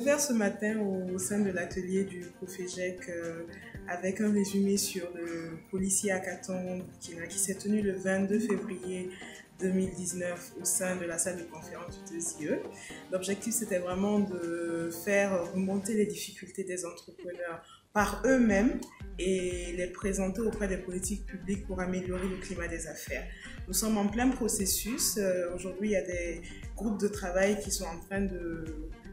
ouvert ce matin au sein de l'atelier du Profégec avec un résumé sur le policier hackathon qui s'est tenu le 22 février 2019 au sein de la salle de conférence du 2IE. L'objectif, c'était vraiment de faire remonter les difficultés des entrepreneurs par eux-mêmes et les présenter auprès des politiques publiques pour améliorer le climat des affaires. Nous sommes en plein processus. Aujourd'hui, il y a des groupes de travail qui sont en train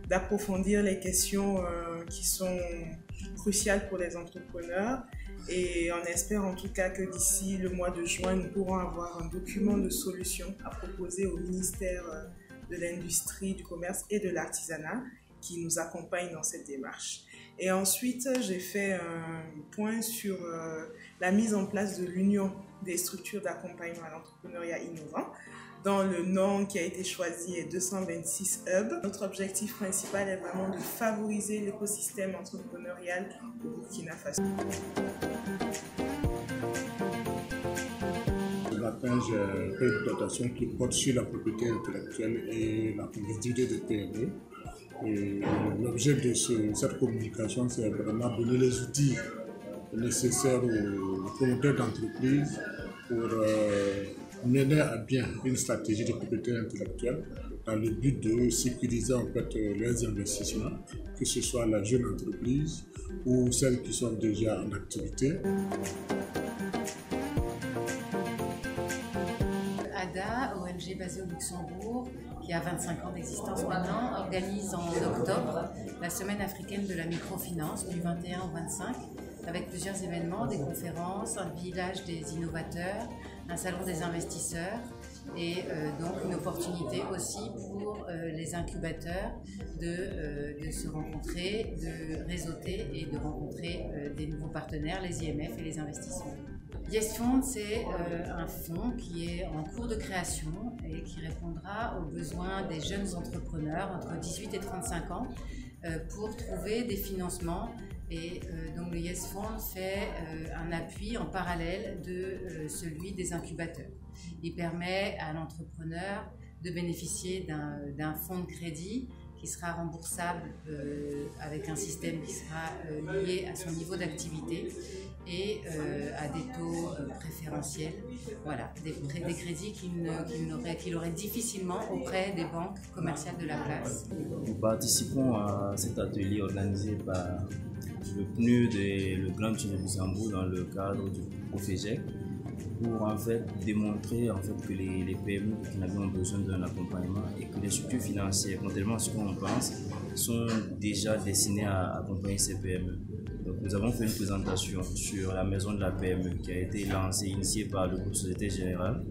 d'approfondir les questions qui sont cruciales pour les entrepreneurs. Et on espère en tout cas que d'ici le mois de juin, nous pourrons avoir un document de solution à proposer au ministère de l'Industrie, du Commerce et de l'Artisanat qui nous accompagne dans cette démarche. Et ensuite, j'ai fait un point sur la mise en place de l'Union des structures d'accompagnement à l'entrepreneuriat innovant, dont le nom qui a été choisi est 226 Hub. Notre objectif principal est vraiment de favoriser l'écosystème entrepreneurial au Burkina Faso. Ce matin, j'ai fait une présentation qui porte sur la propriété intellectuelle et la compétitivité des PME. L'objet de cette communication, c'est vraiment donner les outils nécessaires aux promoteurs d'entreprise pour mener à bien une stratégie de propriété intellectuelle dans le but de sécuriser en fait leurs investissements, que ce soit la jeune entreprise ou celles qui sont déjà en activité. ADA, ONG basée au Luxembourg, qui a 25 ans d'existence maintenant, organise en octobre la Semaine africaine de la microfinance du 21 au 25, avec plusieurs événements, des conférences, un village des innovateurs, un salon des investisseurs et donc une opportunité aussi pour les incubateurs de se rencontrer, de réseauter et de rencontrer des nouveaux partenaires, les IMF et les investisseurs. YesFund, c'est un fonds qui est en cours de création et qui répondra aux besoins des jeunes entrepreneurs entre 18 et 35 ans pour trouver des financements. Et donc le YesFund fait un appui en parallèle de celui des incubateurs. Il permet à l'entrepreneur de bénéficier d'un fonds de crédit qui sera remboursable avec un système qui sera lié à son niveau d'activité et à des taux préférentiels, voilà, des crédits qu'il aurait difficilement auprès des banques commerciales de la place. Nous participons à cet atelier organisé par le PNUD et le Grand Tunnel du Luxembourg dans le cadre du Profégec pour en fait démontrer en fait que les PME qui ont besoin d'un accompagnement et que les structures financières, contrairement à ce qu'on pense, sont déjà destinées à accompagner ces PME. Donc nous avons fait une présentation sur la maison de la PME qui a été lancée, initiée par le groupe Société Générale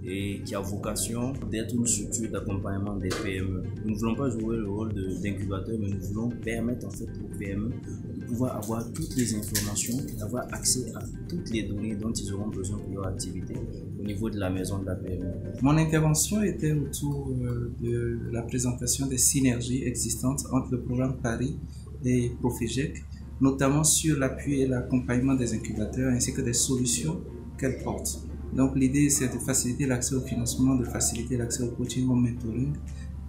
et qui a vocation d'être une structure d'accompagnement des PME. Nous ne voulons pas jouer le rôle d'incubateur, mais nous voulons permettre en fait aux PME de pouvoir avoir toutes les informations, d'avoir accès à toutes les données dont ils auront besoin pour leur activité au niveau de la maison de la PME. Mon intervention était autour de la présentation des synergies existantes entre le programme Paris et Profégec, notamment sur l'appui et l'accompagnement des incubateurs ainsi que des solutions qu'elles portent. Donc l'idée c'est de faciliter l'accès au financement, de faciliter l'accès au coaching, au mentoring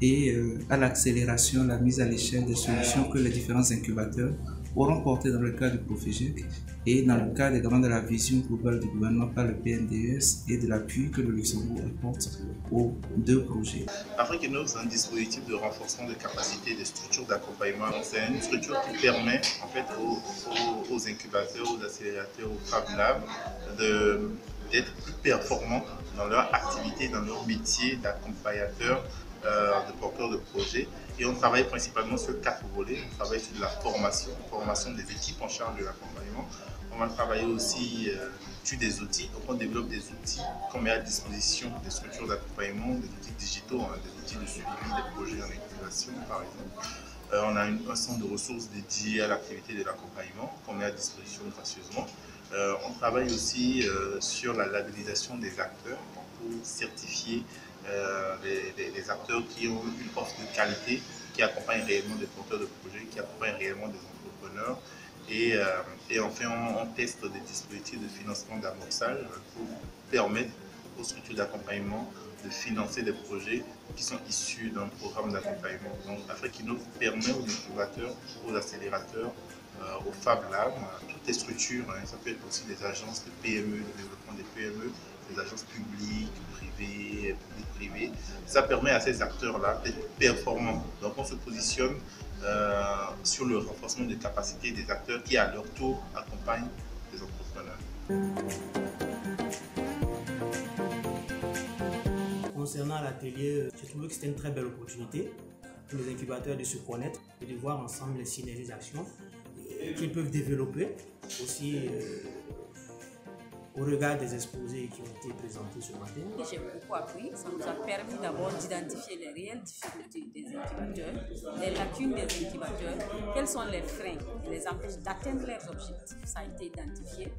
et à l'accélération, la mise à l'échelle des solutions que les différents incubateurs auront portées dans le cadre du Profégec et dans le cadre également de la vision globale du gouvernement par le PNDS et de l'appui que le Luxembourg apporte aux deux projets. Afrique Innov, c'est un dispositif de renforcement de capacité des structures d'accompagnement. C'est une structure qui permet en fait aux incubateurs, aux accélérateurs, aux Fab Labs d'être plus performants dans leur activité, dans leur métier d'accompagnateur, de porteurs de projets. Et on travaille principalement sur 4 volets. On travaille sur la formation des équipes en charge de l'accompagnement. On va travailler aussi sur des outils. Donc on développe des outils qu'on met à disposition des structures d'accompagnement, des outils digitaux, des outils de suivi des projets en activation par exemple. On a un centre de ressources dédié à l'activité de l'accompagnement qu'on met à disposition gracieusement. On travaille aussi sur la labellisation des acteurs pour certifier les acteurs qui ont une offre de qualité, qui accompagnent réellement des porteurs de projets, qui accompagnent réellement des entrepreneurs. Et enfin, on teste des dispositifs de financement d'amorçage pour permettre aux structures d'accompagnement de financer des projets qui sont issus d'un programme d'accompagnement. Donc Afrique Innov permet aux incubateurs, aux accélérateurs, aux Fab Labs, toutes les structures, ça peut être aussi des agences de PME, le développement des PME, des agences publiques, privées. Ça permet à ces acteurs-là d'être performants. Donc on se positionne sur le renforcement des capacités des acteurs qui à leur tour accompagnent les entrepreneurs. Concernant l'atelier, j'ai trouvé que c'était une très belle opportunité pour les incubateurs de se connaître et de voir ensemble les synergies d'actions qu'ils peuvent développer aussi au regard des exposés qui ont été présentés ce matin. J'ai beaucoup appris. Ça nous a permis d'abord d'identifier les réelles difficultés des incubateurs, les lacunes des incubateurs, quels sont les freins qui les empêchent d'atteindre leurs objectifs. Ça a été identifié.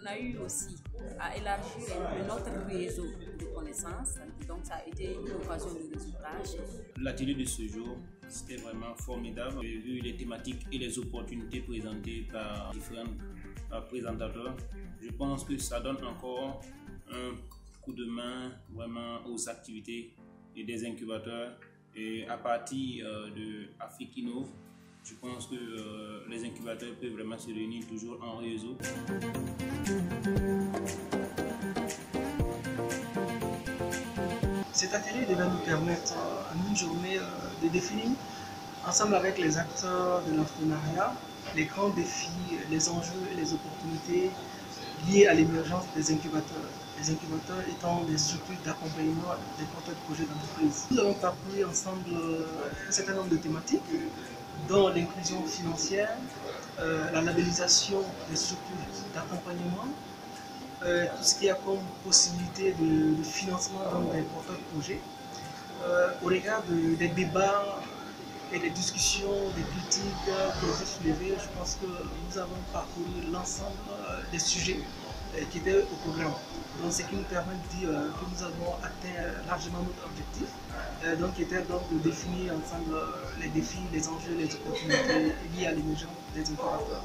On a eu aussi à élargir notre réseau de connaissances. Donc ça a été une occasion de réseautage. L'atelier de ce jour, c'était vraiment formidable. J'ai vu les thématiques et les opportunités présentées par différents présentateurs. Je pense que ça donne encore un coup de main vraiment aux activités et des incubateurs. Et à partir de Afrique Innov, je pense que les incubateurs peuvent vraiment se réunir toujours en réseau. Cet atelier devait nous permettre en une journée de définir ensemble avec les acteurs de l'entrepreneuriat les grands défis, les enjeux et les opportunités liées à l'émergence des incubateurs. Les incubateurs étant des structures d'accompagnement des porteurs de projets d'entreprise. Nous avons parcouru ensemble un certain nombre de thématiques, dont l'inclusion financière, la labellisation des structures d'accompagnement, tout ce qui a comme possibilité de financement des porteurs de projets. Au regard des débats et des discussions, des critiques qui ont été soulevées, je pense que nous avons parcouru l'ensemble des sujets qui étaient au programme. Donc, ce qui nous permet de dire que nous avons atteint largement notre objectif, donc, qui était donc de définir ensemble les défis, les enjeux, les opportunités liées à l'émergence des incubateurs.